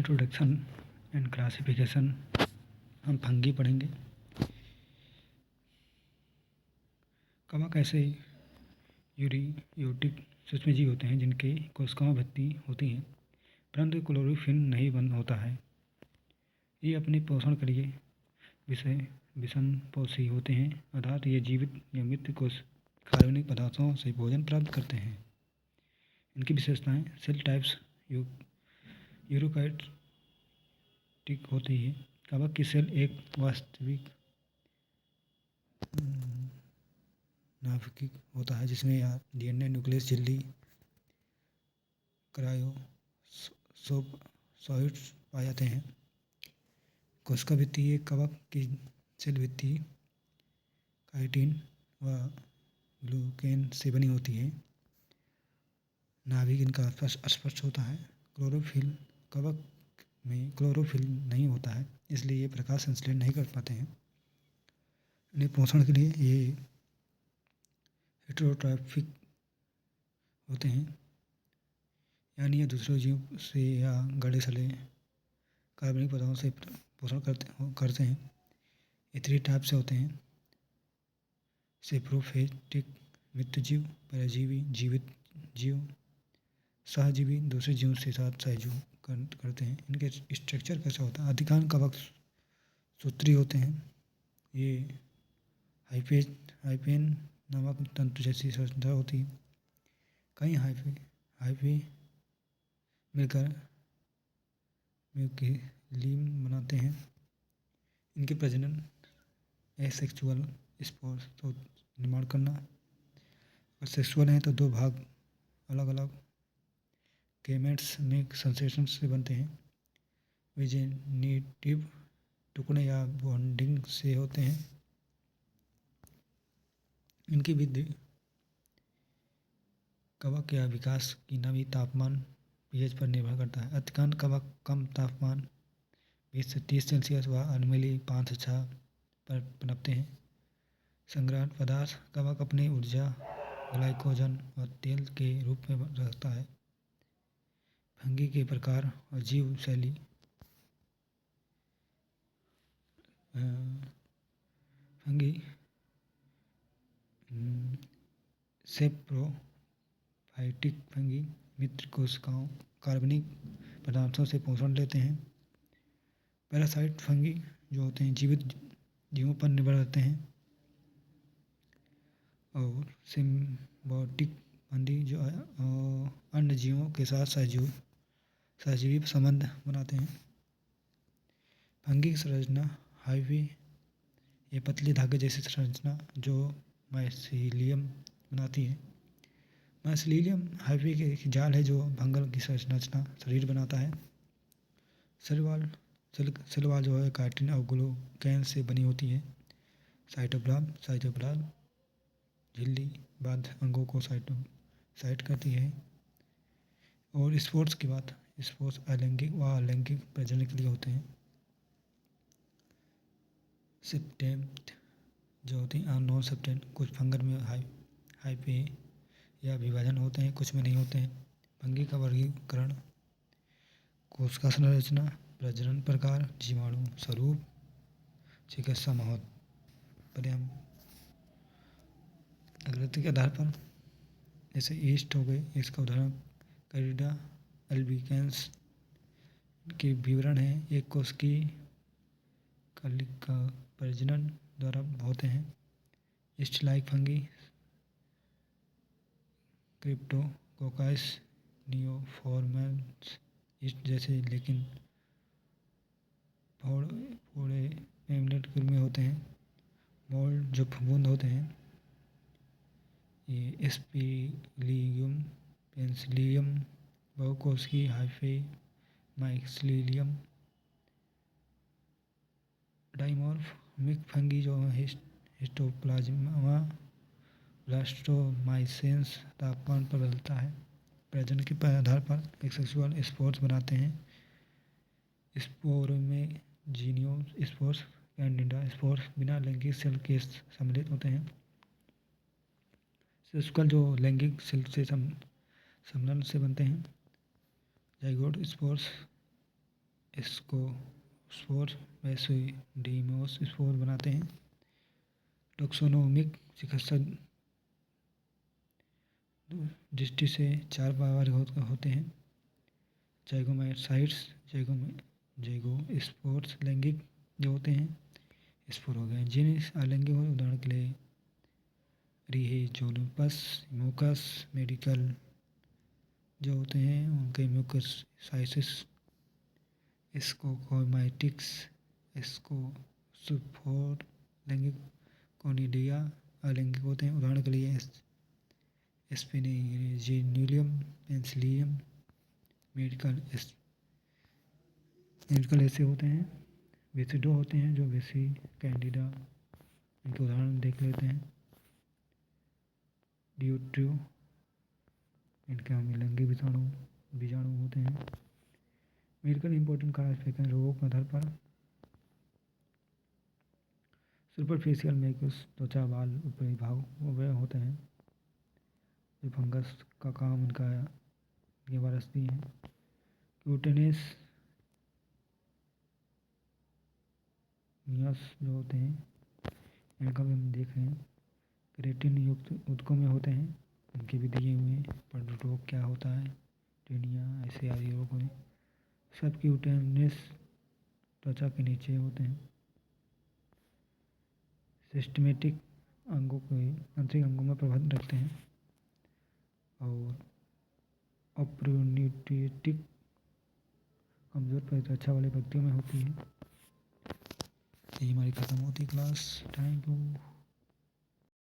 Introduction and classification हम fungi पढ़ेंगे। कवक ऐसे यूरियोटिक सूक्ष्मजीव होते हैं जिनके कोशिकाओं भित्ति होती हैं परंतु क्लोरोफिल नहीं बंद होता है। ये अपने पोषण के लिए विषमपोषी होते हैं अर्थात ये जीवित या मृत कार्बनिक पदार्थों से भोजन प्राप्त करते हैं। इनकी विशेषताएं सेल टाइप्स यूरोकार्योटिक होती है। कवक की सेल एक वास्तविक नाभिक होता है जिसमें डीएनए न्यूक्लियस झिल्ली क्रायोसोइट्स पाए जाते हैं। कोशिका भित्ति एक कवक की सेल भित्ति काइटिन व ग्लूकेन से बनी होती है। नाभिक इनका अस्पष्ट होता है। क्लोरोफिल कवक में क्लोरोफिल नहीं होता है इसलिए ये प्रकाश संश्लेषण नहीं कर पाते हैं। इन्हें पोषण के लिए ये हेटेरोट्रॉफिक होते हैं यानी ये दूसरे जीव से या गले सड़े कार्बनिक पदार्थों से पोषण करते हैं। ये 3 टाइप से होते हैं: सेप्रोफिटिक मित्रजीव, परजीवी जीवित जीव, सहजीवी दूसरे जीवों के साथ सहजीव करते हैं। इनके स्ट्रक्चर कैसा होता है? अधिकांश कवक सूत्री होते हैं। ये हाइपेन नामक तंतु जैसी संरचना होती है। कई हाइफे मिलकर म्यूसिलियम बनाते हैं। इनके प्रजनन एसेक्सुअल स्पोर्स तो निर्माण करना और सेक्सुअल हैं तो 2 भाग अलग अलग गेमेट्स में संश्लेषण से बनते हैं। वेजिटेटिव टुकड़े या बॉन्डिंग से होते हैं। इनकी वृद्धि कवक या विकास की नमी तापमान पीएच पर निर्भर करता है। अधिकांश कवक कम तापमान 20 से 30 सेल्सियस व अनोमली 5 से 6 पर पनपते हैं। संग्रहण पदार्थ कवक अपनी ऊर्जा ग्लाइकोजन और तेल के रूप में रखता है। फंगी के प्रकार और जीव शैली फंगी सेप्रोफाइटिक फंगी मित्र कोशिकाओं कार्बनिक पदार्थों से पोषण लेते हैं। पैरासाइट फंगी जो होते हैं जीवित जीवों पर निर्भर रहते हैं। और सिम्बायोटिक फंगी जो अन्य जीवों के साथ सहजीवी संबंध बनाते हैं। फंगी की संरचना हाइफे ये पतली धागे जैसी संरचना जो माइसीलियम बनाती है। माइसीलियम हाइफे के एक जाल है जो फंगल की संरचना शरीर बनाता है। सेल वॉल जो है काइटिन और ग्लूकेन से बनी होती है। साइटोप्लाज्म झिल्ली बाध्य अंगों को साइट करती है। और स्पोर्स की बात, स्पोर्स अलैंगिक व अलैंगिक प्रजनन के लिए होते हैं। सेप्टेंट जो होती हैं नॉन सेप्टेंट कुछ फंगल में हाइफे या विभाजन होते हैं, कुछ में नहीं होते हैं। फंगी का वर्गीकरण कोशिका संरचना, प्रजनन प्रकार, जीवाणु स्वरूप, चिकित्सा महत्व, पर्यावरण आकृति के आधार पर जैसे ईस्ट हो गए, इसका उदाहरण कैरिडा अल्बिकेंस के विवरण है। एक कोशिकी कलिका प्रजनन द्वारा होते हैं। ईस्ट लाइक फंगी क्रिप्टोकोकाइस नियोफॉर्मेंस ईस्ट जैसे लेकिन फोड़े एमलेट में होते हैं। मोल्ड जो फफूंद होते हैं। ये स्पिलियम पेंसिलियम बहुकोशिकी हाइफे माइसीलियम डाइमॉर्फिक फंगी जो हिस्टोप्लाज्मा ब्लास्टोमाइसेंस तापमान पर बदलता है। प्रजनन के आधार पर सेक्सुअल स्पोर्स बनाते हैं। स्पोर में जीनियो स्पोर्स कैंडिडा स्पोर्स बिना लैंगिक सेल के सम्मिलित होते हैं। सेक्सुअल जो लैंगिक सेल से सम्मिलन से बनते हैं। जाइगोट स्पोर्स एस्कोस्पोर बेसिडीमोस स्पोर बनाते हैं। टैक्सोनोमिक चिकित्सा दृष्टि से 4 वर्ग होते हैं। जाइगोमैटिसाइट्स, जाइगोस्पोर्स लैंगिक जो होते हैं, स्पोर हो गए। जिन अलैंगिक उदाहरण के लिए रिहिजोलपस, म्यूकस मेडिकल जो होते हैं उनके म्यूकोसाइसिस, स्कोकोमाइटिक्स, स्कोसुफोर लैंगिक, कोनिडिया अलैंगिक होते हैं। उदाहरण के लिए स्पिनिजिनुलियम, पेंसिलियम मेडिकल ऐसे होते हैं। बेसिडो होते हैं जो बेसी कैंडिडा, इनके उदाहरण देख लेते हैं। ड्यूट्रियो, इनके लैंगिक बीजाणु होते हैं। मेडिकल इंपॉर्टेंट क्लासिफिकेशन रोगों के आधार पर सुपरफिशियल म्यूकस त्वचा बाल ऊपरी भाग वह होते हैं जो फंगस का काम इनका ये वारसती हैं। क्यूटेनियस नियस जो होते हैं इनका भी हम देख रहे हैं। केराटिन युक्त ऊतकों में होते हैं, इनके भी दिए हुए हैं। पर रोग क्या होता है, टेनिया ऐसे आदि रोग में सब क्यूटेनियस त्वचा के नीचे होते हैं। सिस्टमेटिक अंगों के आंतरिक अंगों में प्रभाव रखते हैं और अप्रोन्यूट्रिटिक कमजोर प्रतिरक्षा वाले व्यक्तियों में होती है। यही हमारी खत्म होती क्लास। Thank you.